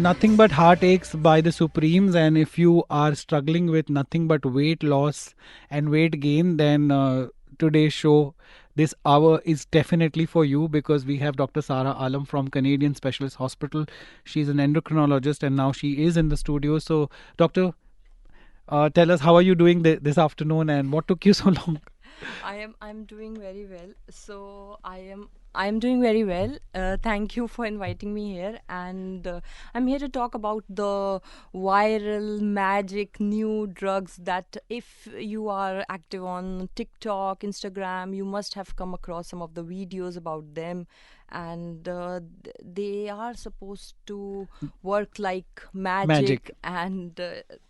Nothing but heartaches by the Supremes, and if you are struggling with nothing but weight loss and weight gain, then today's show, this hour is definitely for you, because we have Dr. Sara Alam from Canadian Specialist Hospital. She's an endocrinologist and now she is in the studio. So, doctor, tell us, how are you doing this afternoon and what took you so long? I'm doing very well. I'm doing very well. Thank you for inviting me here, and I'm here to talk about the viral magic new drugs that, if you are active on TikTok, Instagram, you must have come across some of the videos about them, and they are supposed to work like magic, Magic. and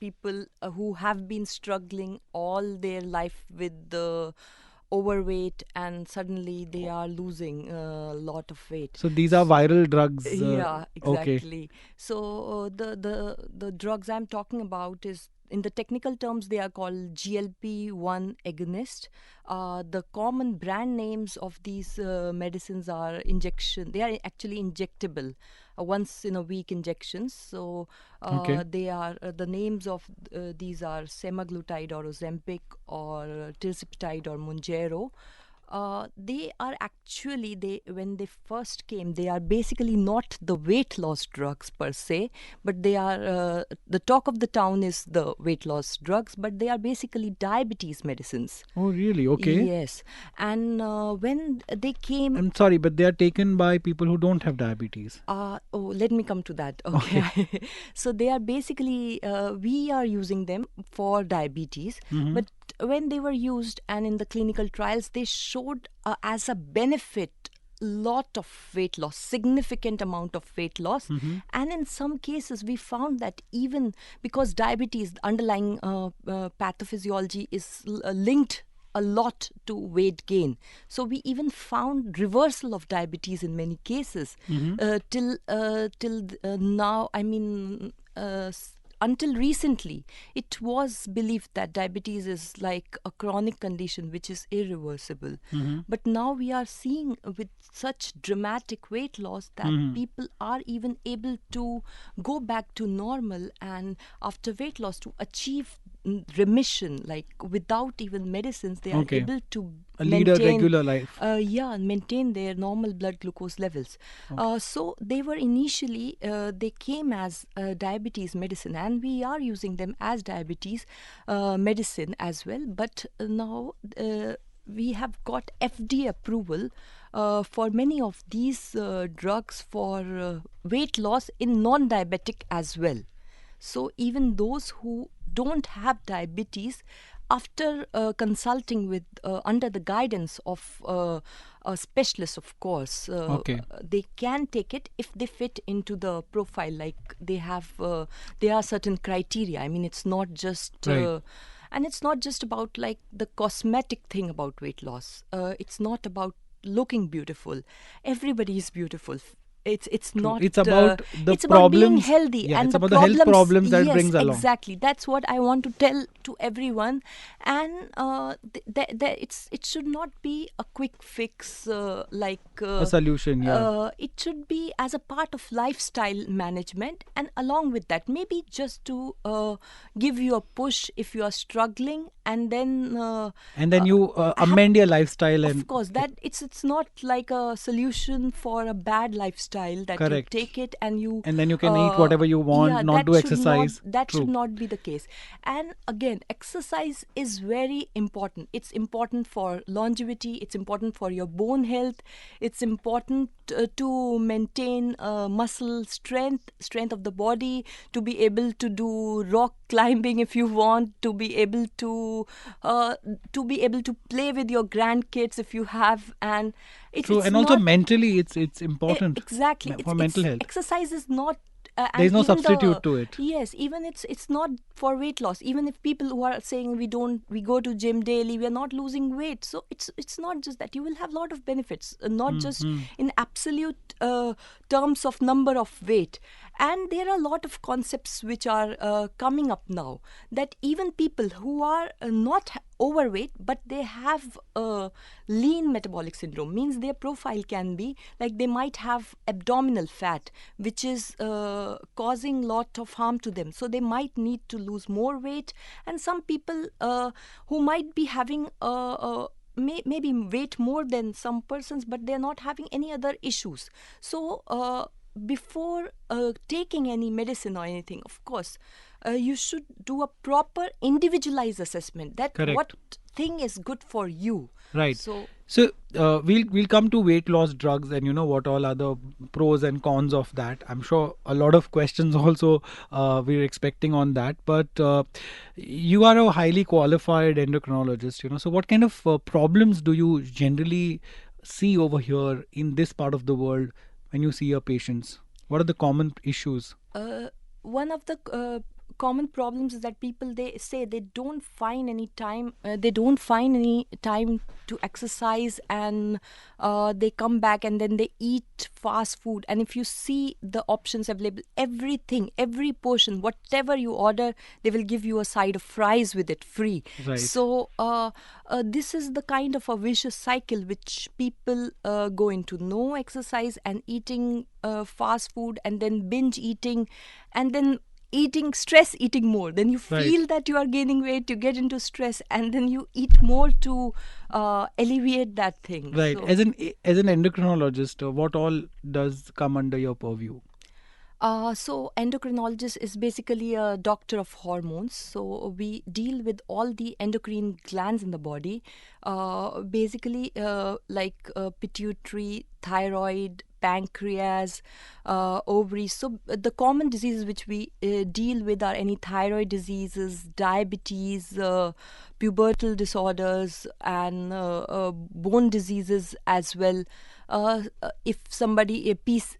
people who have been struggling all their life with the overweight, and suddenly they are losing a lot of weight. So these are viral drugs. Yeah, Okay. exactly. So the drugs I'm talking about is, in the technical terms, they are called GLP-1 agonist. The common brand names of these medicines are injection. They are actually injectable, once in a week injections. So Okay. they are the names of these are semaglutide or Ozempic or tirzepatide or Mounjaro. They are actually, they when they first came, they are basically not the weight loss drugs per se, but they are the talk of the town is the weight loss drugs, but they are basically diabetes medicines. Oh, really? Okay. Yes, and when they came, I'm sorry, but they are taken by people who don't have diabetes. let me come to that. Okay. Okay. So they are basically, we are using them for diabetes, Mm-hmm. but when they were used and in the clinical trials, they showed as a benefit lot of weight loss, significant amount of weight loss. Mm-hmm. And in some cases we found that, even because diabetes, the underlying pathophysiology is linked a lot to weight gain, so we even found reversal of diabetes in many cases. Mm-hmm. Till now, I mean, until recently, it was believed that diabetes is like a chronic condition which is irreversible. Mm-hmm. But now we are seeing, with such dramatic weight loss, that Mm-hmm. people are even able to go back to normal, and after weight loss, to achieve remission, like without even medicines, they are Okay. able to Lead a maintain, regular life. maintain their normal blood glucose levels. Okay. So they were initially, they came as diabetes medicine, and we are using them as diabetes medicine as well. But now we have got FDA approval for many of these drugs for weight loss in non-diabetic as well. So even those who don't have diabetes, after consulting with, under the guidance of a specialist, of course, Okay. they can take it if they fit into the profile. Like they have, there are certain criteria. I mean, it's not just. Right. And it's not just about like the cosmetic thing about weight loss. It's not about looking beautiful. Everybody is beautiful. It's True. not, It's about the it's about being problems. healthy, Yeah, and it's the about the health problems. problems that it Yes, brings along. exactly, that's what I want to tell to everyone. And it should not be a quick fix, like A solution. Yeah. it should be as a part of lifestyle management, and along with that, maybe just to give you a push if you are struggling, and then And then you have, amend your lifestyle of and course, that it's not like a solution for a bad lifestyle that you correct. take it and you And then you can eat whatever you want, yeah, not do exercise. that should True. not be the case. And again, exercise is very important. It's important for longevity, it's important for your bone health, it's important to maintain muscle strength of the body, to be able to do rock climbing if you want, to be able to play with your grandkids if you have. And True. it's And also not mentally, it's important exactly, for mental it's health. exercise is not There and is no even the substitute to it. yes, even it's not for weight loss. Even if people who are saying we go to gym daily, we are not losing weight, so it's not just that. You will have a lot of benefits, not just Mm-hmm. in absolute terms of number of weight. And there are a lot of concepts which are coming up now, that even people who are not overweight but they have a lean metabolic syndrome, means their profile can be like they might have abdominal fat which is causing lot of harm to them, so they might need to lose more weight. And some people who might be having maybe weight more than some persons, but they're not having any other issues. So before taking any medicine or anything, of course, you should do a proper individualized assessment, that Correct. what thing is good for you. Right. So So we'll come to weight loss drugs and what all are the pros and cons of that. I'm sure a lot of questions also we're expecting on that. But you are a highly qualified endocrinologist. So what kind of problems do you generally see over here in this part of the world when you see your patients? What are the common issues? one of the common problems is that people, they say they don't find any time to exercise, and they come back and then they eat fast food. And if you see the options available, every portion, whatever you order, they will give you a side of fries with it free. Right. So this is the kind of a vicious cycle which people go into: no exercise and eating fast food, and then binge eating, and then stress eating more. Then you feel that you are gaining weight, you get into stress, and then you eat more to alleviate that thing. Right. So, As an endocrinologist, what all does come under your purview? So endocrinologist is basically a doctor of hormones. So we deal with all the endocrine glands in the body, basically like pituitary, thyroid, pancreas, ovaries. So the common diseases which we deal with are any thyroid diseases, diabetes, pubertal disorders, and bone diseases as well. If somebody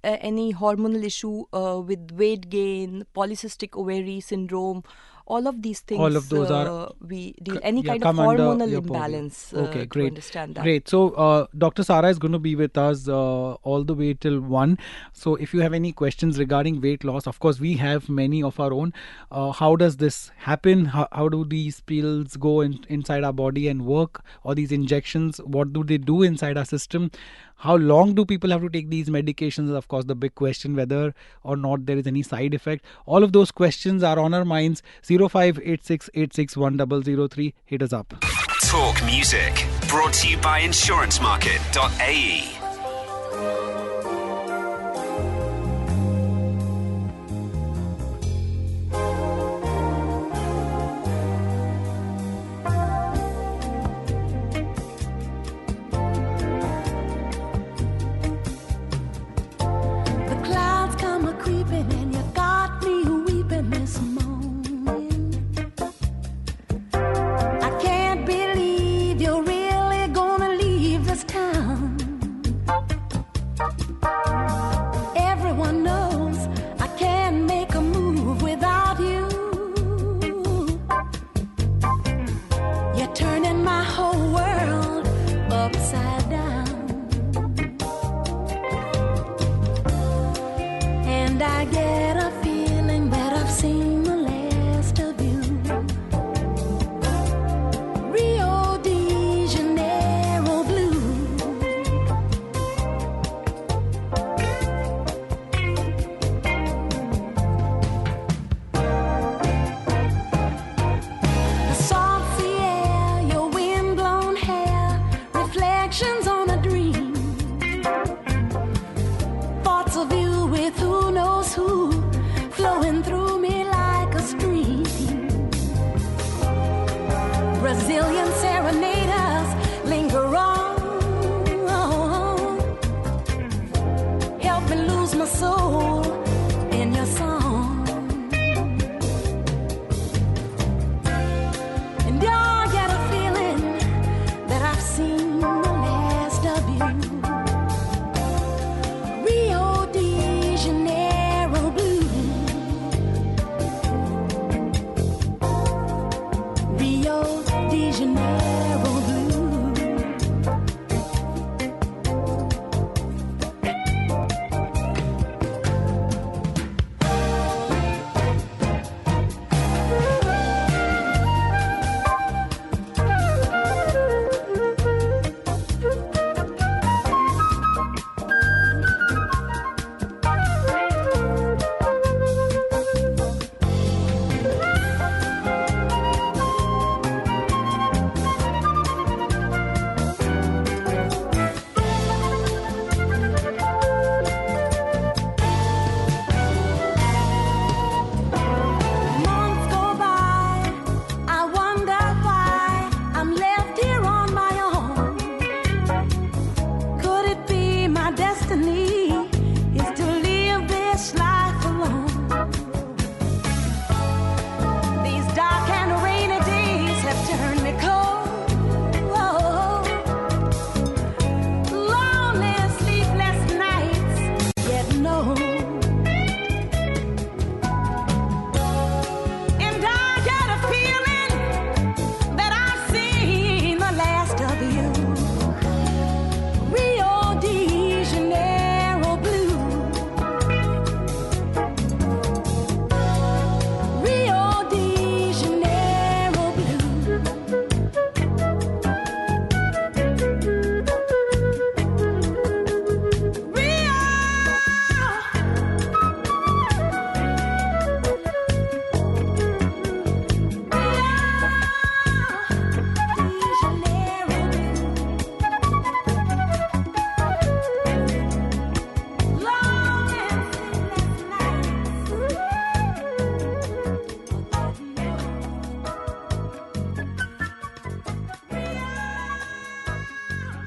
any hormonal issue with weight gain, polycystic ovary syndrome, all of these things, all of those are we deal any kind of come under hormonal your purview. imbalance. Okay, To great. understand that. Great. So Dr. Sara is going to be with us all the way till 1. So if you have any questions regarding weight loss, of course we have many of our own. How does this happen? How do these pills go inside our body and work, or these injections, what do they do inside our system? How long do people have to take these medications? Of course, the big question, whether or not there is any side effect. All of those questions are on our minds. 0586861003. Hit us up. Talk Music. Brought to you by insurancemarket.ae.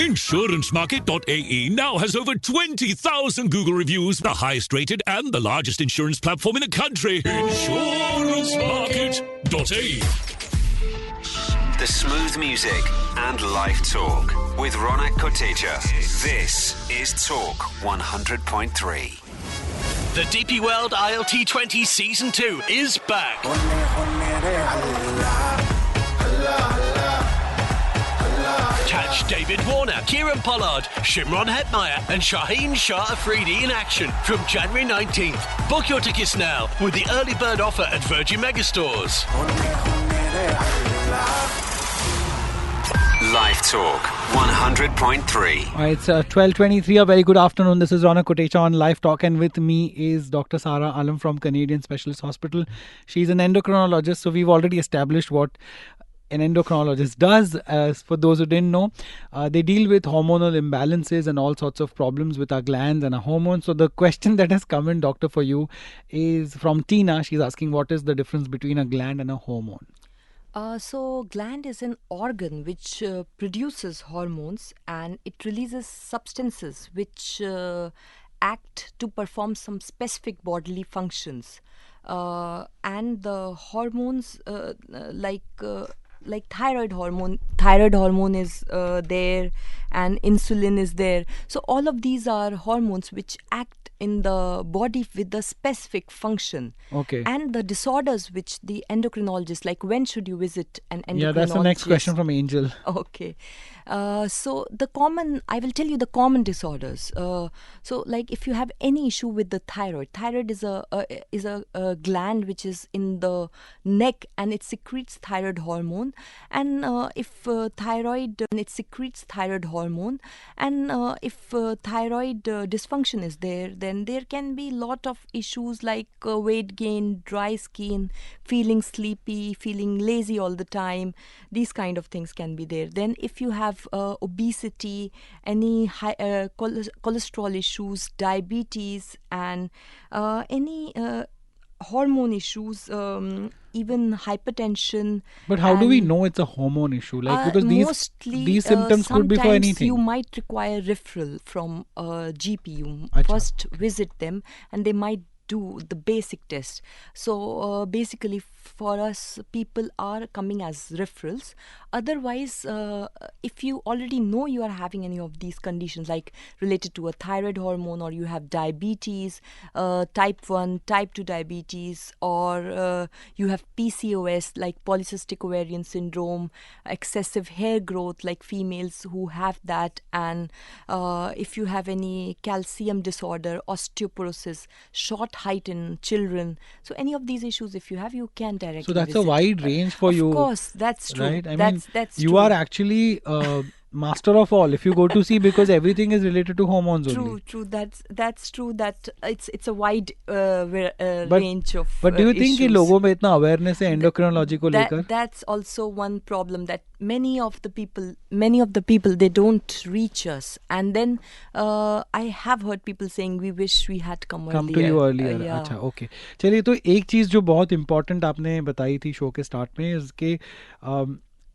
InsuranceMarket.ae now has over 20,000 Google reviews, the highest rated and the largest insurance platform in the country. InsuranceMarket.ae. The smooth music and live talk with Ronak Kotecha. This is Talk 100.3. The DP World ILT20 Season 2 is back. Catch David Warner, Kieran Pollard, Shimron Hetmeyer and Shaheen Shah Afridi in action from January 19th. Book your tickets now with the early bird offer at Virgin Megastores. Live Talk 100.3. It's 12:23. A very good afternoon. This is Ronak Kotecha on Live Talk, and with me is Dr. Sara Alam from Canadian Specialist Hospital. She's an endocrinologist, so we've already established what an endocrinologist does. For those who didn't know, they deal with hormonal imbalances and all sorts of problems with our glands and our hormones. So the question that has come in, doctor, for you is from Tina. She's asking, what is the difference between a gland and a hormone? So gland is an organ which produces hormones, and it releases substances which act to perform some specific bodily functions. And the hormones like thyroid hormone is there, and insulin is there. So all of these are hormones which act in the body with a specific function. Okay. And the disorders which the endocrinologist, like when should you visit an endocrinologist? Yeah, that's the next question from Angel. Okay. So I will tell you the common disorders. So like if you have any issue with the thyroid is a gland which is in the neck, and it secretes thyroid hormone. And if thyroid dysfunction is there, then there can be lot of issues like weight gain, dry skin, feeling sleepy, feeling lazy all the time. These kind of things can be there. Then if you have obesity, any high cholesterol issues, diabetes, and any hormone issues, even hypertension. But how do we know it's a hormone issue? Like, because these symptoms could be for anything. You might require referral from a GP. You Achha. first visit them, and they might do the basic test. So basically for us, people are coming as referrals. Otherwise, if you already know you are having any of these conditions, like related to a thyroid hormone, or you have diabetes, type 1, type 2 diabetes, or you have PCOS, like polycystic ovarian syndrome, excessive hair growth, like females who have that, and if you have any calcium disorder, osteoporosis, short height in children. So any of these issues, if you have, you can directly So that's visit. a wide range for you. Of course, that's true. Right? I mean, that's you true. are actually master of all if you go to see, because everything is related to hormones only. True. That's true. That it's a wide range of. But do you think कि issues. लोगों में इतना awareness है endocrinology को लेकर? That's also one problem, that many of the people they don't reach us, and then I have heard people saying we wish we had come to you earlier. yeah. अच्छा, okay. चलिए, तो एक चीज जो बहुत important आपने बताई थी शो के स्टार्ट में, इसके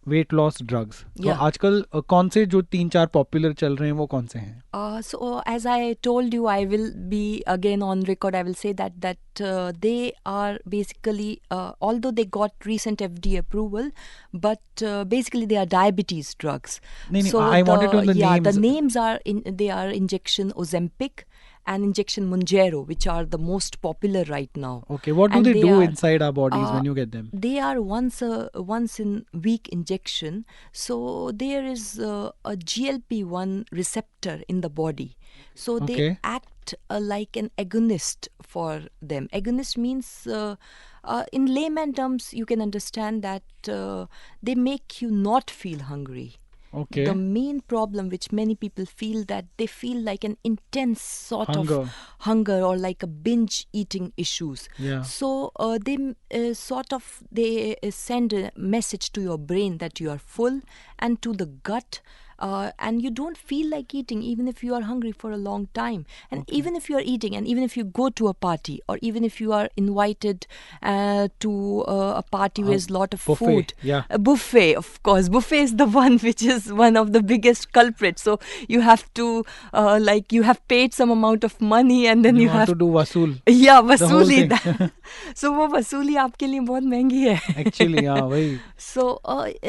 वेट लॉस ड्रग्स. तो आजकल कौन से जो 3-4 पॉपुलर चल रहे हैं वो कौन से हैं? So as I told you, I will be again on record. I will say that they are basically, although they got recent FDA approval, but basically they are diabetes drugs. So I wanted to know the names. The names are they are injection Ozempic and injection Mounjaro, which are the most popular right now. Okay, what do they do inside our bodies when you get them? They are once in week injection. So there is a GLP-1 receptor in the body. So they act like an agonist for them. Agonist means, in layman terms, you can understand that they make you not feel hungry. Okay. The main problem which many people feel, that they feel like an intense sort of hunger, or like a binge eating issues. Yeah. So they send a message to your brain that you are full, and to the gut and you don't feel like eating even if you are hungry for a long time. And even if you are eating, and even if you go to a party, or even if you are invited to a party where there's a lot of buffet, food, yeah. a buffet, of course. Buffet is the one which is one of the biggest culprits. So you have to you have paid some amount of money, and then you want have to do vasool. Yeah, The whole वसूली thing. that. So वो वसूली आपके लिए बहुत महंगी है. Actually, हाँ वही. So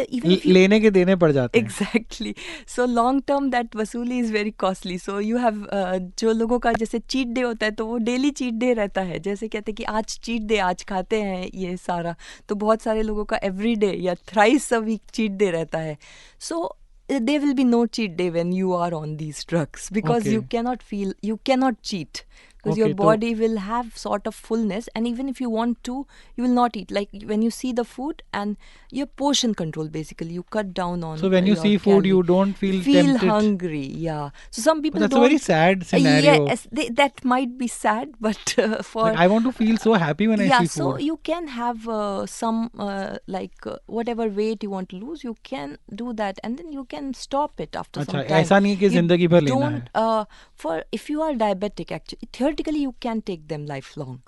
even if you लेने के देने पड़ जाते हैं. Exactly. So long term that वसूली is very costly. So you have जो लोगों का जैसे cheat day होता है तो वो daily cheat day रहता है. जैसे कहते हैं कि आज cheat day, आज खाते हैं ये सारा. तो बहुत सारे लोगों का every day या thrice a week cheat day रहता है. So there will be no cheat day when you are on these drugs, because you cannot cheat. Because your body will have sort of fullness, and even if you want to, you will not eat. Like when you see the food, and your portion control, basically you cut down on. So when you see food, you don't feel tempted. Hungry. Yeah. So some people But that's don't. a very sad scenario. Yes, that might be sad, but for like, I want to feel so happy when I see food. So you can have some whatever weight you want to lose, you can do that, and then you can stop it after some time. ऐसा नहीं कि जिंदगी भर लेना है. For if you are diabetic, actually, theoretically you can take them lifelong.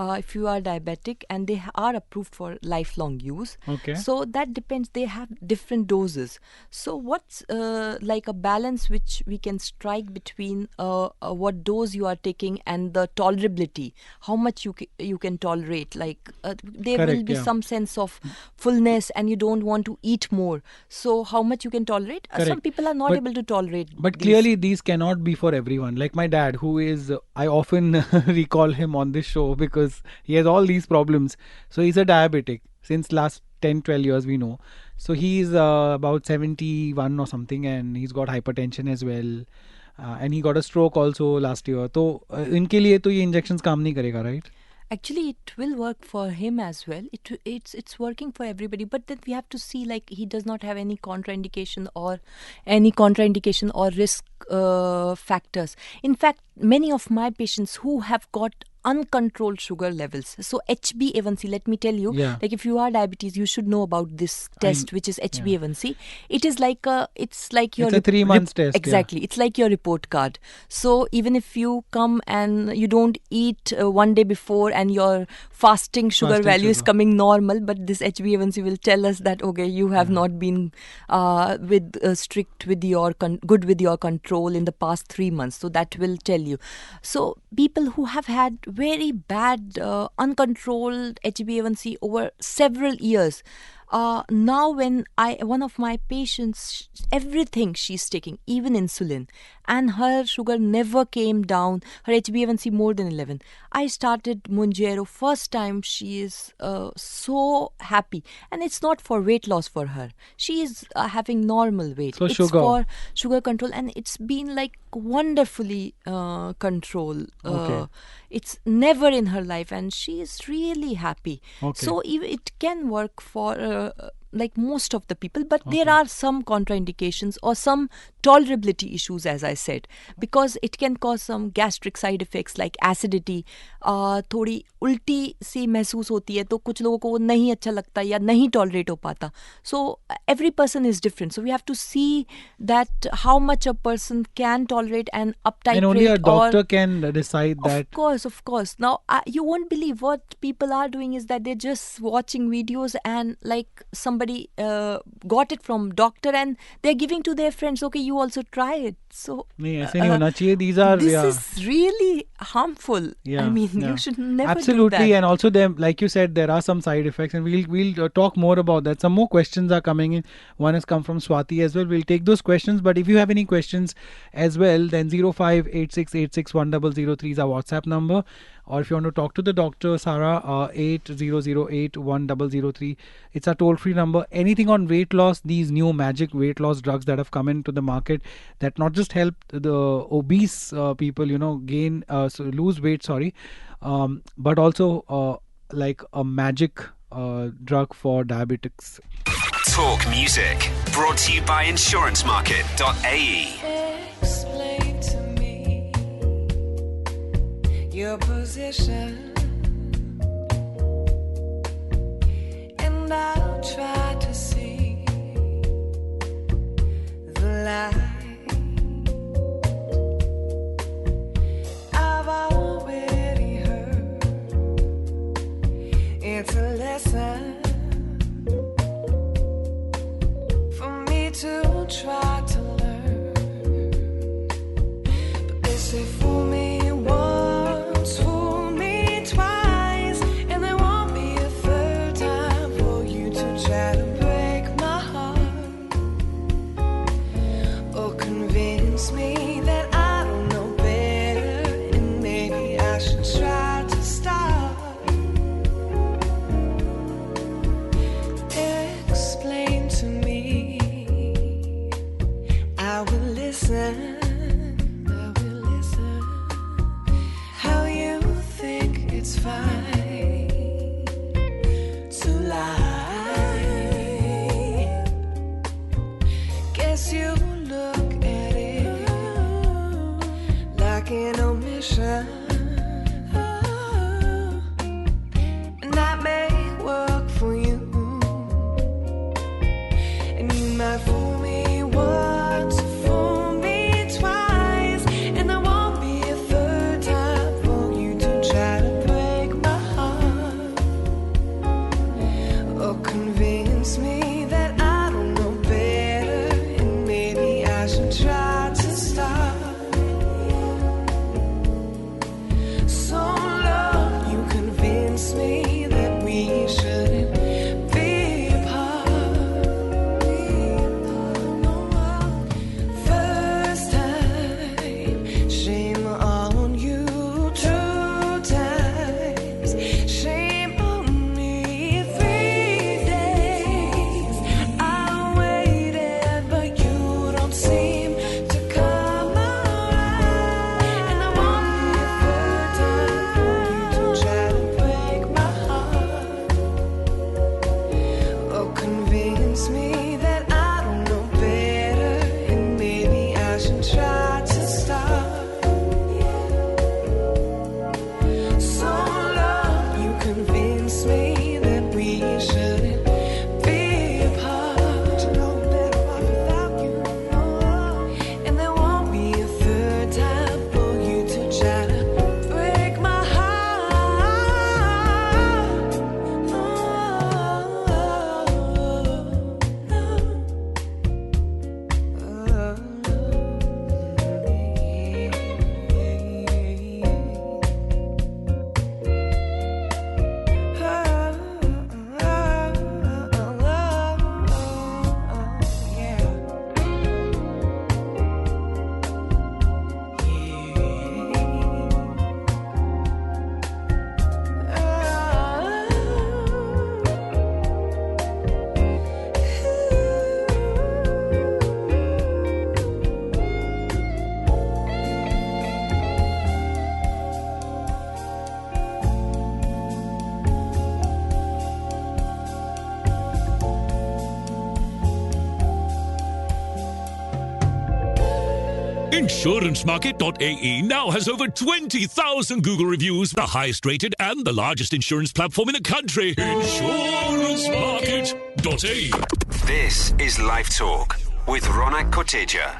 If you are diabetic, and they are approved for lifelong use. So that depends. They have different doses. So what's like a balance which we can strike between what dose you are taking and the tolerability, how much you can tolerate. Like there will be some sense of fullness, and you don't want to eat more. So how much you can tolerate? Some people are not able to tolerate. But clearly these cannot be for everyone. Like my dad, who is, I often recall him on this show because he has all these problems. So he's a diabetic since last 10-12 years, we know. So he's about 71 or something, and he's got hypertension as well, and he got a stroke also last year. So इनके लिए तो ये injections काम नहीं करेगा, right? Actually, it will work for him as well. It's working for everybody, but then we have to see, like, he does not have any contraindication or risk factors. In fact, many of my patients who have got uncontrolled sugar levels, so HbA1c, let me tell you, like if you are diabetes, you should know about this test, which is HbA1c. It is like it's a 3 months test. Exactly. It's like your report card. So even if you come and you don't eat one day before, and your fasting sugar value is coming normal, but this HbA1c will tell us that, okay, you have not been strict with your good with your control in the past 3 months. So that will tell you. So people who have had very bad uncontrolled HbA1c over several years, now when one of my patients, everything she's taking, even insulin, and her sugar never came down, her HbA1c more than 11. I started Mounjaro. First time she is so happy, and it's not for weight loss for her. She is having normal weight. So it's for sugar control, and it's been like wonderfully control. It's never in her life, and she is really happy. So it can work for like most of the people, but there are some contraindications or some tolerability issues, as I said, because it can cause some gastric side effects like acidity. थोड़ी उल्टी सी महसूस होती है, तो कुछ लोगों को वो नहीं अच्छा लगता या नहीं tolerate हो पाता. So every person is different. So we have to see that how much a person can tolerate and uptitrate. And only a doctor can decide that. Of course. Now you won't believe what people are doing is that they're just watching videos, and like somebody got it from doctor, and they're giving to their friends. Okay, you also try it. So नहीं, ऐसे नहीं होना चाहिए. These are this is really harmful. I mean, you should never absolutely do that. And also them, like you said, there are some side effects, and we'll talk more about that. Some more questions are coming in. One has come from Swati as well. We'll take those questions, but if you have any questions as well, then 0586861003 is our WhatsApp number. Or if you want to talk to the doctor, Sarah, 80081003. It's our toll-free number. Anything on weight loss, these new magic weight loss drugs that have come into the market that not just help the obese people, gain, lose weight, but also like a magic drug for diabetics. Talk music, brought to you by insurancemarket.ae. Explain to me your position, and I'll try to see the light It's a lesson for me to try to learn. But they say fool me once, fool me twice, and there won't be a third time for you to try to break my heart or convince me that I don't know better and maybe I should try to stop. Explain to me. I will listen. I will listen. How you think it's fine to lie? Guess you look at it like an omission. And that may work for you. And you might fool me once, fool me twice, and there won't be a third time for you to try to break my heart or convince me that I don't know better and maybe I should try to stop. So long you convince me that we shouldn't be apart. First time, shame on you. 2 times, shame on me. 3 days, I waited, but you don't seem to come around. And I won't be a third time for you to try to break my heart or convince me that I don't know better and maybe I should try to stop. So long you convince me that we shouldn't be apart. You know better off without you. And there won't be a third time for you to try to break my heart. InsuranceMarket.ae now has over 20,000 Google reviews, the highest rated and the largest insurance platform in the country. InsuranceMarket.ae. This is Live Talk with Ronak Koteja.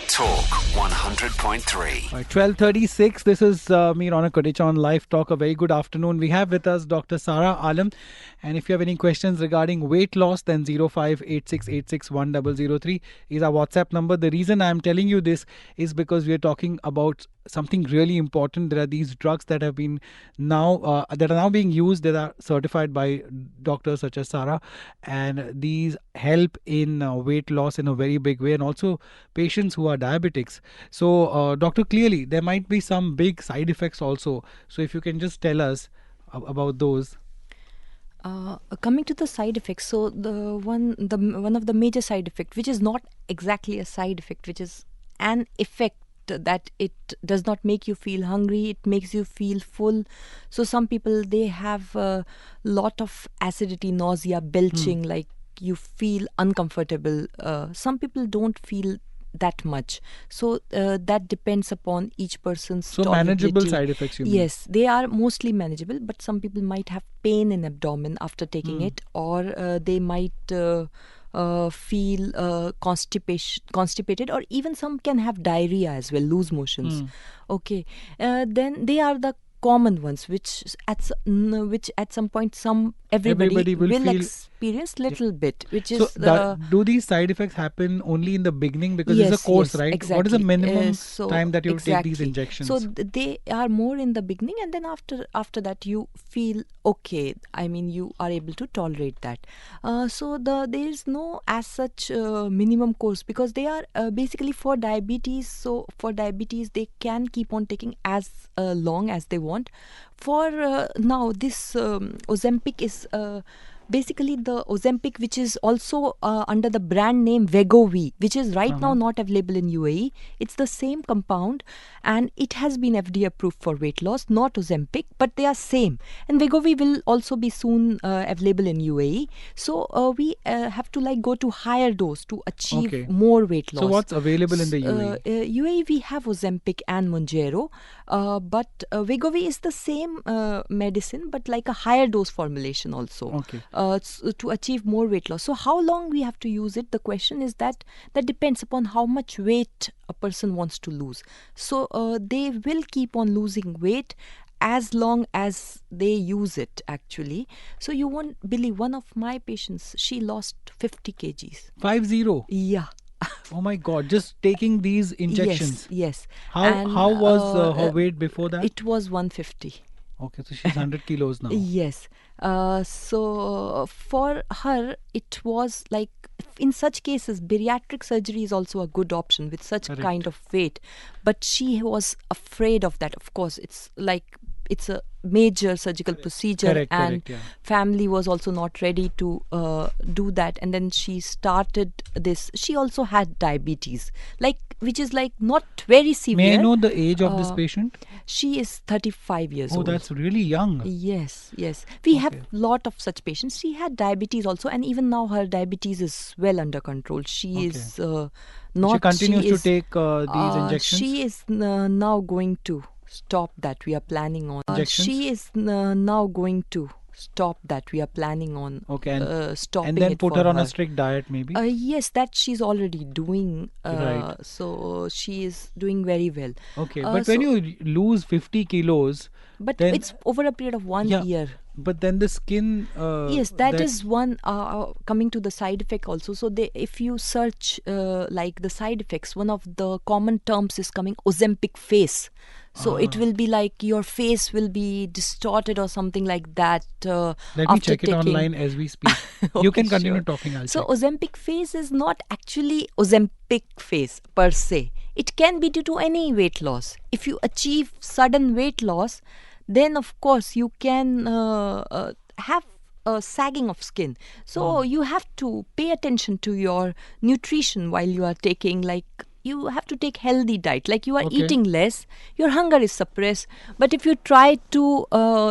Talk 100.3. 12:36. This is me, Ronak Kotecha, on Live Talk. A very good afternoon. We have with us Dr. Sara Alam. And if you have any questions regarding weight loss, then 0586861003 is our WhatsApp number. The reason I'm telling you this is because we are talking about something really important. There are these drugs that have been now that are now being used, that are certified by doctors such as Sara, and these help in weight loss in a very big way, and also patients who are diabetics. So, doctor, clearly there might be some big side effects also. So, if you can just tell us about those. Coming to the side effects, so one of the major side effect, which is not exactly a side effect, which is an effect, that it does not make you feel hungry, it makes you feel full. So some people, they have a lot of acidity, nausea, belching, like you feel uncomfortable. Some people don't feel that much. So that depends upon each person's So tolerability. manageable side effects, you mean? Yes, they are mostly manageable, but some people might have pain in abdomen after taking it, or they might feel constipated, or even some can have diarrhea as well, loose motions. Okay, then they are the common ones, which at some point everybody will will feel. experience little bit, which So, is do these side effects happen only in the beginning? Because it's a yes, course, yes, right? exactly. What is the minimum So time that you take these exactly. So injections? they are more in the beginning, and then after that you feel okay. I mean, you are able to tolerate that. So there is no as such minimum course, because they are basically for diabetes. So for diabetes, they can keep on taking as long as they want. For now, this Ozempic is. Basically, the Ozempic, which is also under the brand name Wegovy, which is right now not available in UAE. It's the same compound, and it has been FDA approved for weight loss, not Ozempic, but they are same. And Wegovy will also be soon available in UAE. So we have to like go to higher dose to achieve Okay. more weight loss. So what's available in the UAE? UAE, we have Ozempic and Mounjaro, but Wegovy is the same medicine, but like a higher dose formulation also. Okay. To achieve more weight loss. So how long we have to use it? The question is that depends upon how much weight a person wants to lose. So they will keep on losing weight as long as they use it, actually. So you won't believe, one of my patients, she lost 50 kgs. 50. Yeah. Oh my God! Just taking these injections. Yes. How was her weight before that? It was 150. Okay, so she's 100 kilos now. Yes. So for her, it was like, in such cases, bariatric surgery is also a good option with such Correct. kind of weight. But she was afraid of that. Of course, it's a major surgical procedure, Correct, and yeah. family was also not ready to do that. And then she started this. She also had diabetes, which is like not very severe. May I know the age of this patient? She is 35 years Oh, old. that's really young. Yes. We have lot of such patients. She had diabetes also, and even now her diabetes is well under control. She is not. She continues to take these uh, injections. She is now going to stop that. We are planning on. Injections? She is now going to stop that. We are planning on. Okay, stopping and then it put for her on a strict diet, maybe. Yes, that she's already doing. Right. So she is doing very well. Okay, but when you lose 50 kilos, But then it's over a period of 1 Yeah. year. but then the skin. Yes, that is one. Coming to the side effect also. So if you search like the side effects, one of the common terms is coming Ozempic face. So it will be like your face will be distorted or something like that. Let me after check it taking- online as we speak. You Okay, can continue sure. talking. I'll So check. Ozempic face is not actually Ozempic face per se. It can be due to any weight loss. If you achieve sudden weight loss, then of course you can have a sagging of skin. So you have to pay attention to your nutrition while you are taking, like, you have to take healthy diet, like you are Okay. eating less, your hunger is suppressed. But if you try to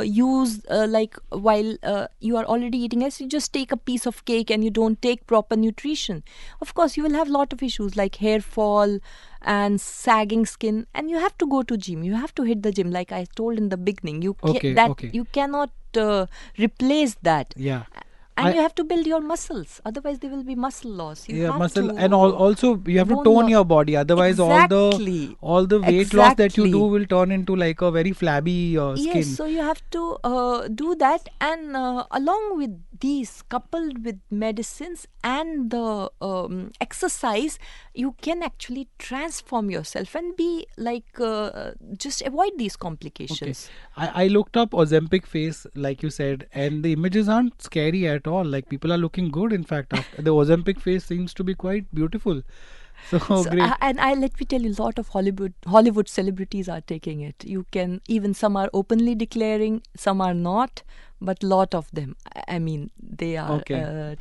use like while you are already eating less, you just take a piece of cake and you don't take proper nutrition, of course you will have lot of issues like hair fall and sagging skin. And you have to go to gym, you have to hit the gym, like I told in the beginning. Okay. You cannot replace that. Yeah. And you have to build your muscles, otherwise there will be muscle loss. You have muscle, to and also you have to bone tone loss. your body. Otherwise, Exactly. all the weight loss that you Exactly. do will turn into like a very flabby skin. Yes, so you have to do that, and along with these, coupled with medicines and the exercise, you can actually transform yourself and be like just avoid these complications. I looked up Ozempic face, like you said, and the images aren't scary at all. Like, people are looking good. In fact, the Ozempic face seems to be quite beautiful. So, great. And let me tell you, a lot of Hollywood celebrities are taking it. You can, even some are openly declaring, some are not, but lot of them, I mean, they are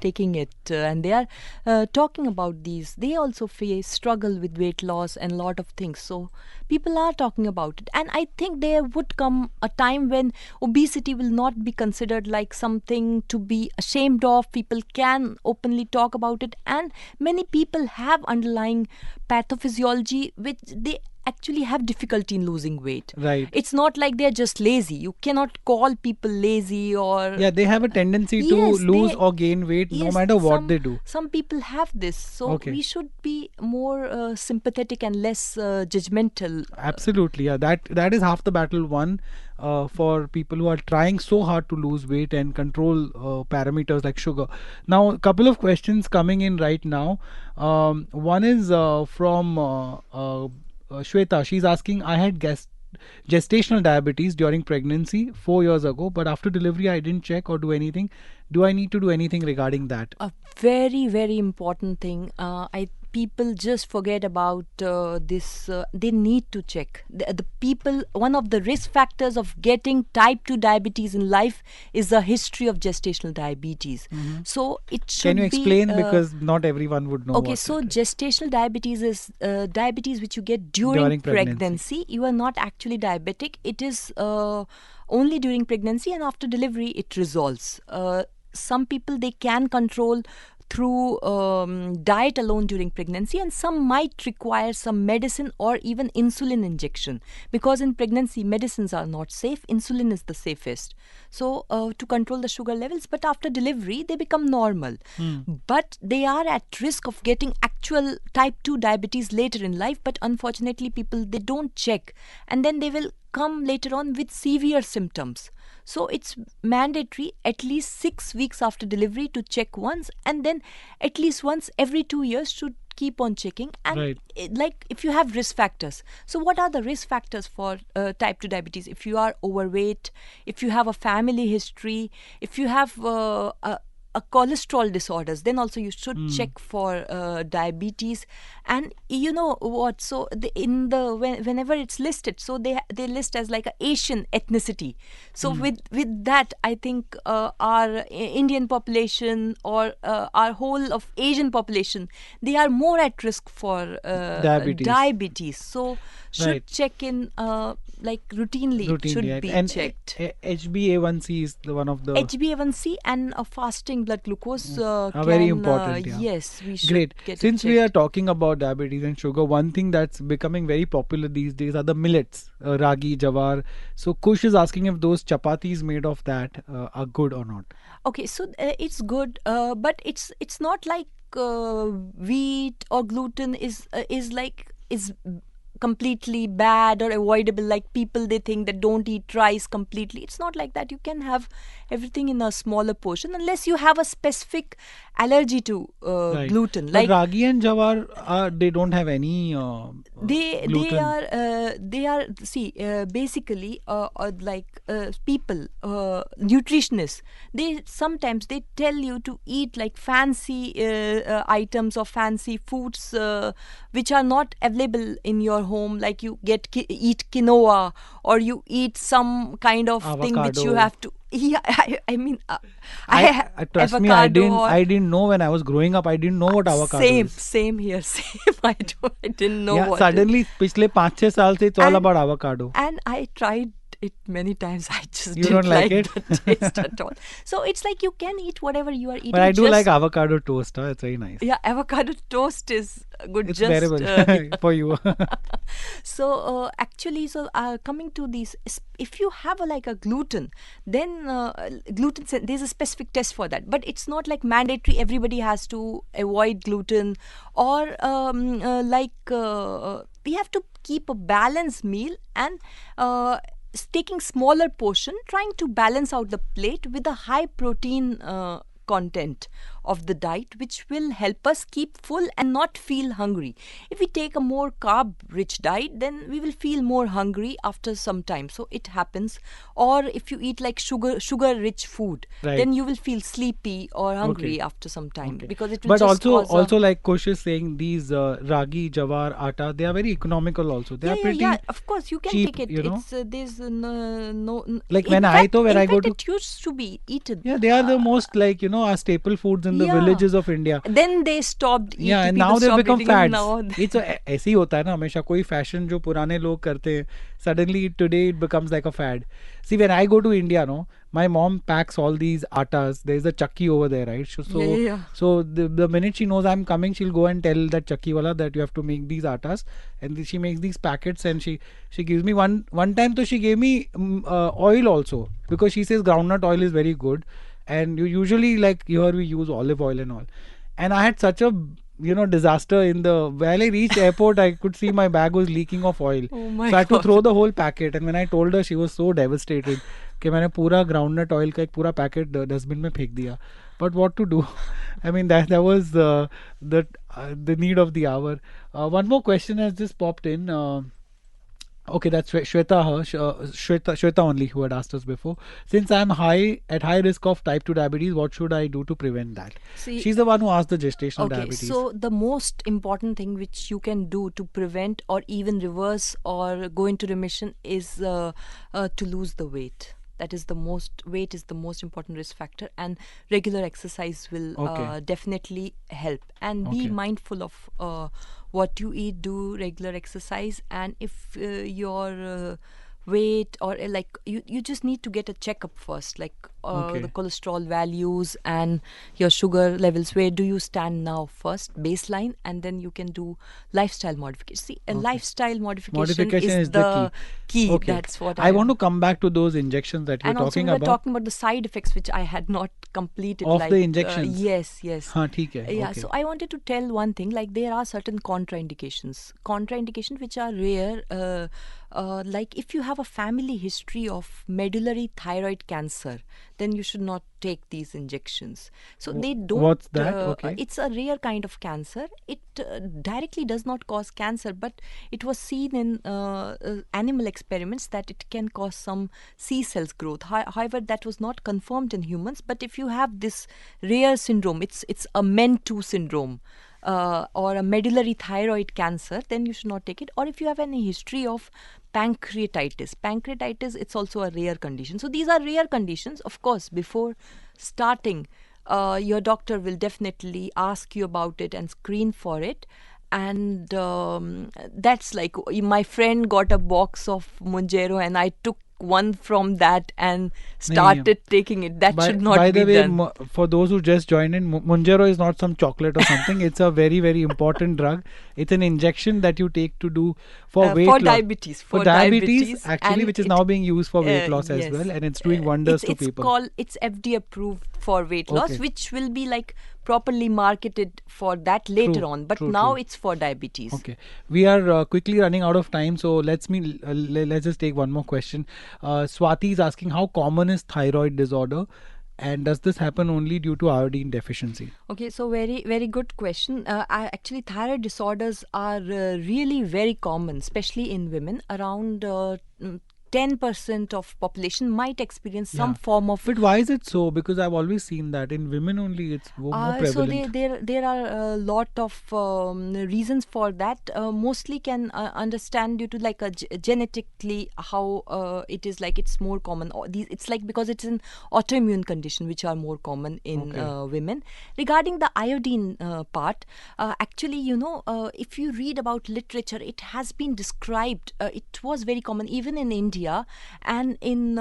taking it, and they are talking about these. They also struggle with weight loss and lot of things. So people are talking about it, and I think there would come a time when obesity will not be considered like something to be ashamed of. People can openly talk about it, and many people have underlying pathophysiology which they actually have difficulty in losing weight. Right. It's not like they're just lazy. You cannot call people lazy or... Yeah, they have a tendency to Yes, lose they- or gain weight no Yes, matter what they do. Some people have this. So Okay. we should be more sympathetic and less judgmental. Absolutely, yeah. That is half the battle won for people who are trying so hard to lose weight and control parameters like sugar. Now, a couple of questions coming in right now. One is from Shweta. She's asking, I had gestational diabetes during pregnancy 4 years ago, but after delivery I didn't check or do anything. Do I need to do anything regarding that? A very, very important thing. People just forget about this. They need to check. The people, one of the risk factors of getting type 2 diabetes in life is a history of gestational diabetes. So it should be... Can you explain, because not everyone would know. Okay, what so it is. gestational diabetes is diabetes which you get during pregnancy. You are not actually diabetic. It is only during pregnancy, and after delivery it resolves. Some people, they can control through diet alone during pregnancy, and some might require some medicine or even insulin injection, because in pregnancy medicines are not safe. Insulin is the safest, so to control the sugar levels. But after delivery they become normal, but they are at risk of getting actual type 2 diabetes later in life. But unfortunately people, they don't check, and then they will come later on with severe symptoms. So it's mandatory at least 6 weeks after delivery to check once, and then at least once every 2 years to keep on checking. And Right. like if you have risk factors. So what are the risk factors for type 2 diabetes? If you are overweight, if you have a family history, if you have a cholesterol disorders, then also you should check for diabetes. And you know what, so whenever it's listed, so they list as like a Asian ethnicity. So with that, I think our Indian population or our whole of Asian population, they are more at risk for diabetes. So should Right. check in like routinely, should right. be And checked. HbA1c is the one of the HbA1c and a fasting blood glucose very important, yeah. Yes, we should Great. get it Since we are checked. talking about diabetes and sugar, one thing that's becoming very popular these days are the millets, ragi, jawar. So Kush is asking if those chapatis made of that are good or not. Okay, so it's good, but it's not like wheat or gluten is completely bad or avoidable. Like people, they think that don't eat rice completely. It's not like that. You can have everything in a smaller portion unless you have a specific allergy to Right. gluten. But Like ragi and jawar, they don't have any they gluten. are see basically like people nutritionists, they sometimes they tell you to eat like fancy items or fancy foods which are not available in your home. Like you eat quinoa, or you eat some kind of thing which you Avocado. have to... Yeah, I mean, Trust me, avocado I didn't know when I was growing up. I didn't know what avocado is. same here, same. I didn't know Yeah, what suddenly, पिछले 5-6 साल से it's all And- about avocado. and I tried it many times. I just You didn't don't like it? the taste at all. So it's like you can eat whatever you are eating. But I do just- like avocado toast. It's very nice. Yeah, avocado toast is good. It's just bearable for you. So actually, so coming to these, if you have like a gluten, then there's a specific test for that. But it's not like mandatory. Everybody has to avoid gluten, or we have to keep a balanced meal and taking smaller portion, trying to balance out the plate with a high protein content of the diet, which will help us keep full and not feel hungry. If we take a more carb rich diet, then we will feel more hungry after some time. So it happens. Or if you eat like sugar rich food, Right. then you will feel sleepy or hungry Okay. after some time, Okay. because it will But just also like Kush is saying, these ragi, jawar, atta, they are very economical also. They are pretty Of course, you can cheap, take it. you know. It's there's no Like in when fact, when in I go fact, to it used to be eaten. Yeah, they are the most like, our staple foods in the Yeah. villages of India. Then they stopped eating. Yeah, and people now they've stopped become eating, and fads. now It's ऐसे ही होता है ना हमेशा कोई fashion जो पुराने लोग करते हैं, suddenly today it becomes like a fad. See, when I go to India, no, my mom packs all these atas. There's a chakki over there, right? Yeah. So the minute she knows I'm coming, she'll go and tell that chakki wala that you have to make these atas, and she makes these packets, and she gives me one time. So she gave me oil also, because she says groundnut oil is very good, and you usually, like here we use olive oil and all. And I had such a disaster in the while I reached airport. I could see my bag was leaking of oil. Oh my So I had to God. throw the whole packet. And when I told her, she was so devastated कि मैंने पूरा groundnut oil का एक पूरा packet dustbin में फेंक दिया. But what to do? I mean, that was the need of the hour. One more question has just popped in. Okay, that's Shweta only who had asked us before. Since I'm at high risk of type 2 diabetes, what should I do to prevent that? See, She's the one who asked the gestational okay, diabetes. so the most important thing which you can do to prevent or even reverse or go into remission is to lose the weight. That is the weight is the most important risk factor, and regular exercise will Okay. definitely help. And be Okay. mindful of what you eat, do regular exercise, and if your weight or like you just need to get a checkup first, like Okay. the cholesterol values and your sugar levels, where do you stand now first, baseline, and then you can do lifestyle modification. See, a lifestyle modification is the key. Okay. That's what I want to come back to those injections that you're and also talking we were about. talking about the side effects, which I had not completed. Of like, the injections? Yes. हाँ ठीक है. Yeah, Okay. so I wanted to tell one thing, like there are certain contraindications which are rare, like if you have a family history of medullary thyroid cancer, then you should not take these injections. So they don't. What's that? Okay. It's a rare kind of cancer. It directly does not cause cancer, but it was seen in animal experiments that it can cause some C cells growth. However, that was not confirmed in humans. But if you have this rare syndrome, it's a MEN2 syndrome. Or a medullary thyroid cancer, then you should not take it. Or if you have any history of pancreatitis, it's also a rare condition. So these are rare conditions. Of course, before starting, your doctor will definitely ask you about it and screen for it. And that's like my friend got a box of Monjero, and I took one from that and started taking it. That should not by be the way, done. for those who just joined in, Monjero is not some chocolate or something. It's a very, very important drug. It's an injection that you take to do for weight loss. Diabetes. For diabetes, actually, and which is now being used for weight loss as yes. well, and it's doing wonders to people. It's FDA approved for weight loss, Okay. which will be like properly marketed for that later on. But now it's for diabetes. Okay, we are quickly running out of time, so let's just take one more question. Swati is asking, how common is thyroid disorder, and does this happen only due to iodine deficiency? Okay, so very, very good question. Actually, thyroid disorders are really very common, especially in women. Around 10% of population might experience some form of. But why is it so? Because I've always seen that in women only it's more prevalent. So there are a lot of reasons for that. Mostly can understand due to like genetically how it is, like it's more common. It's like because it's an autoimmune condition which are more common in women. Regarding the iodine part, actually, if you read about literature, it has been described. It was very common even in India and in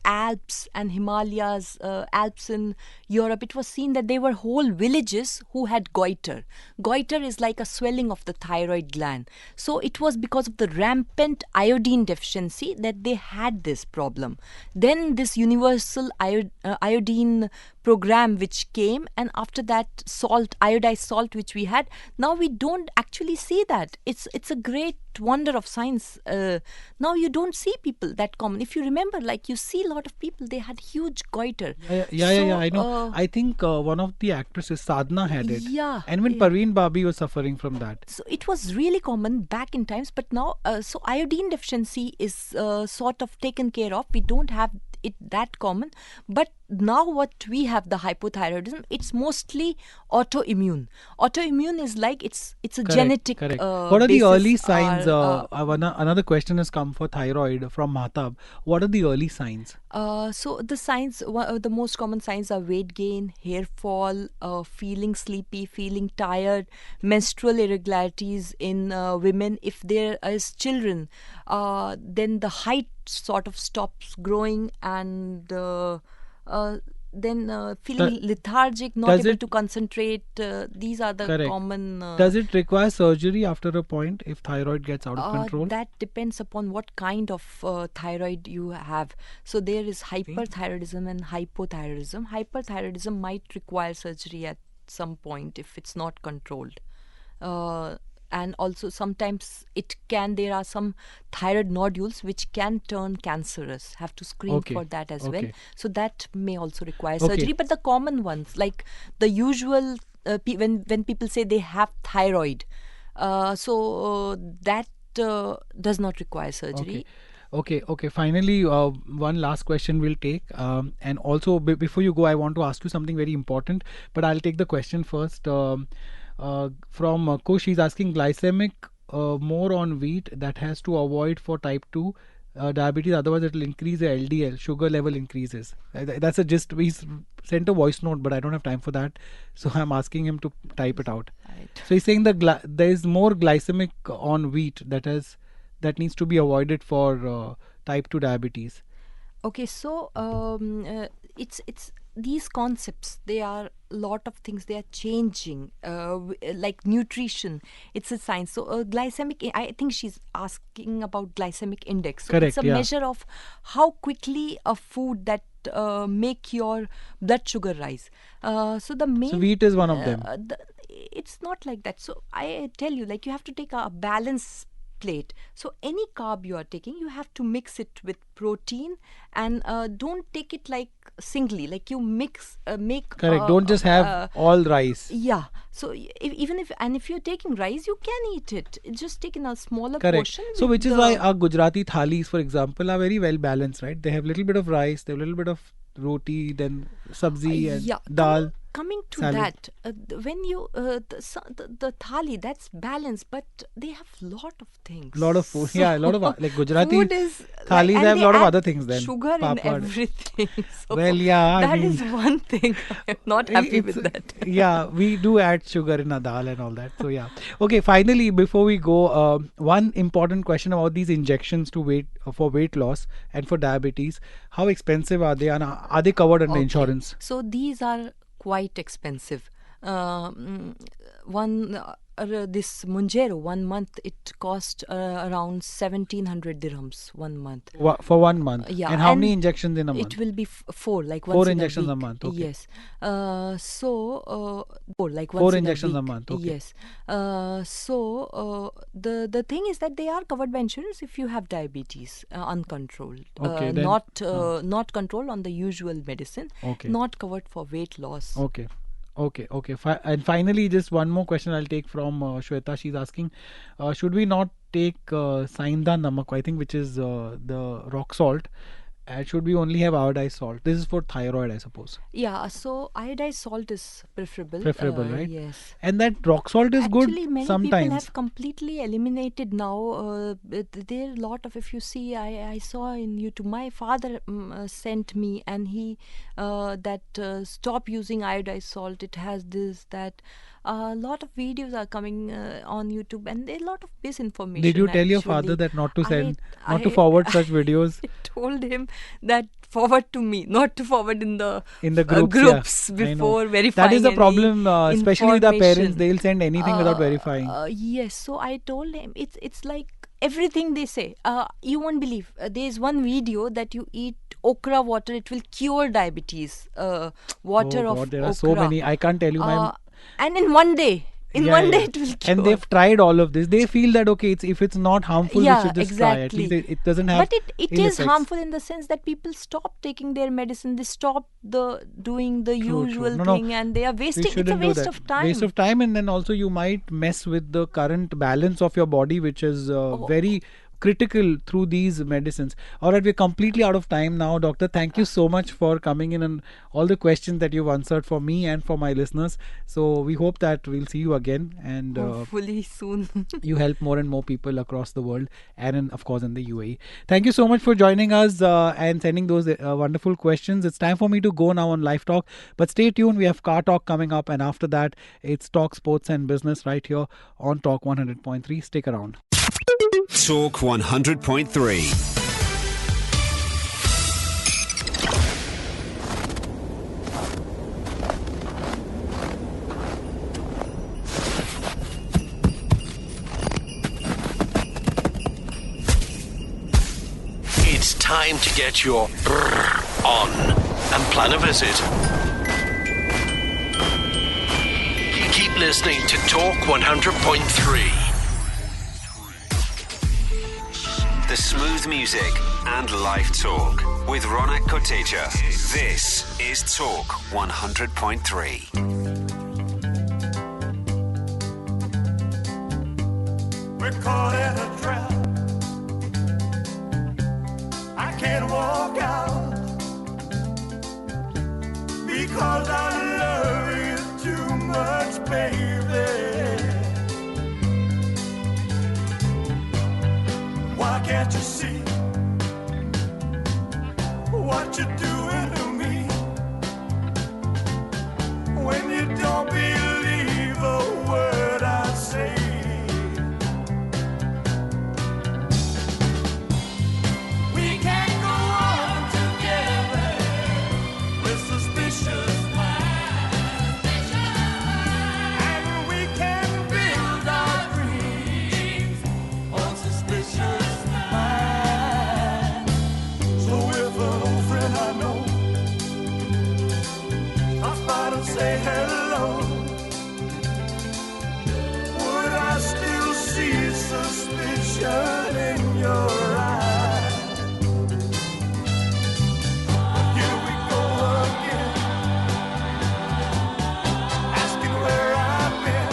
Alps and Himalayas, Alps in Europe. It was seen that there were whole villages who had goiter. Goiter is like a swelling of the thyroid gland. So it was because of the rampant iodine deficiency that they had this problem. Then this universal iodine program which came, and after that iodized salt which we had, now we don't actually see that. It's a great wonder of science. Now you don't see people that common. If you remember, like you see a lot of people, they had huge goiter. Yeah, I know. I think one of the actresses, Sadhna, had it. Yeah. And when Parveen Babi was suffering from that. So it was really common back in times, but now, so iodine deficiency is sort of taken care of. We don't have it that common. But now what we have, the hypothyroidism, it's mostly autoimmune. Autoimmune is like it's a Correct, genetic correct. What are the basis early signs? or, Another question has come for thyroid from Mahtab. What are the early signs? so the signs, the most common signs are weight gain, hair fall, feeling sleepy, feeling tired, menstrual irregularities in women. If there is children, then the height sort of stops growing, and then feeling lethargic, not does able it- to concentrate. These are the Correct. common. Does it require surgery after a point if thyroid gets out of control? That depends upon what kind of thyroid you have. So there is hyperthyroidism and hypothyroidism. Hyperthyroidism might require surgery at some point if it's not controlled. And also sometimes there are some thyroid nodules which can turn cancerous. Have to screen Okay, for that as well. okay. So that may also require Okay. surgery. But the common ones, like the usual, when people say they have thyroid, that does not require surgery. Okay. Finally, one last question we'll take. And also, before you go, I want to ask you something very important. But I'll take the question first. From Kush, she's asking glycemic more on wheat that has to avoid for type 2 diabetes. Otherwise, it will increase the LDL. Sugar level increases. That's a gist. We sent a voice note, but I don't have time for that. So I'm asking him to type it out. Right. So he's saying that there is more glycemic on wheat that needs to be avoided for type 2 diabetes. Okay, so it's these concepts. They are a lot of things. They are changing, like nutrition. It's a science. So glycemic. I think she's asking about glycemic index. So Correct, it's a yeah. measure of how quickly a food that make your blood sugar rise. So the main. So wheat is one of them. It's not like that. So I tell you, like you have to take a balance plate. So any carb you are taking, you have to mix it with protein, and don't take it like singly. Like you make. Correct. Don't just have all rice. Yeah. So if you're taking rice, you can eat it. Just take in a smaller Correct. portion. So with which is the- why our Gujarati thalis, for example, are very well balanced, right? They have little bit of rice, they have little bit of roti, then sabzi and yeah, dal. Coming to salad. that, when you the thali, that's balanced, but they have lot of things. Lot of food. Yeah, a lot of like Gujarati food is thalis and have they lot of add other things then. Sugar in Papad. everything. So Well, yeah, I that mean- is one thing I'm not happy with that. Yeah, we do add sugar in a dal and all that. So yeah. Okay, finally, before we go, one important question about these injections for weight loss and for diabetes. How expensive are they, and are they covered under Okay. insurance? So these are quite expensive. This Munjero 1 month, it cost around 1700 dirhams 1 month. For 1 month. Yeah, And how many and injections in a month? It will be 4, like Four once injections in a week. month, okay. Yes. 4, like Four once injections in a week. month, okay. Yes. The thing is that they are covered by insurance if you have diabetes uncontrolled. Okay, then- Not controlled on the usual medicine. Okay. Not covered for weight loss. Okay. And finally, just one more question I'll take from Shweta. She's asking, should we not take Sainda Namak, I think, which is the rock salt? Should we only have iodized salt? This is for thyroid, I suppose. Yeah, so iodized salt is preferable. Preferable, right? Yes. And that rock salt is Actually, good many sometimes. people have completely eliminated now. There are a lot of, if you see, I saw in YouTube, my father sent me, and he stop using iodized salt. It has this, that. A lot of videos are coming on YouTube, and there are a lot of misinformation. Did you tell your actually. father that not to send, not to I- forward such videos? I told him that forward to me, not to forward in the groups? Yeah, I know. before verifying. That is the any problem, especially with our parents. information. They'll send anything without verifying. Yes, so I told him it's like everything they say. You won't believe. There is one video that you eat okra water, it will cure diabetes. Water Oh of God, there okra. are so many. I can't tell you. And in one day. In Yeah, one day yeah. it will cure. And they've tried all of this. They feel that okay, if it's not harmful, we Yeah, should just try. At exactly. least it doesn't have. But it ill is effects. harmful in the sense that people stop taking their medicine. They stop doing the True. usual No, thing, and they are We wasting. It's a shouldn't do waste that. of time. Waste of time, and then also you might mess with the current balance of your body, which is very critical through these medicines. All right, we're completely out of time now, Doctor. Thank you so much for coming in and all the questions that you've answered for me and for my listeners. So we hope that we'll see you again, and Hopefully soon. you help more and more people across the world, and of course in the UAE. Thank you so much for joining us and sending those wonderful questions. It's time for me to go now on Live Talk, but stay tuned. We have Car Talk coming up, and after that it's Talk Sports and Business right here on Talk 100.3. Stick around. Talk 100.3. It's time to get your on and plan a visit. Keep listening to Talk 100.3. The smooth music and live talk with Ronak Kotecha. This is Talk 100.3. We're caught in a trap. I can't walk out because I love you too much, baby. Why can't you see what you're doing to me when you don't believe a word I say? We can't go on together with suspicious minds, and we can build our dreams on suspicious minds. So if an old friend I know stops by to say hello, would I still see suspicion in your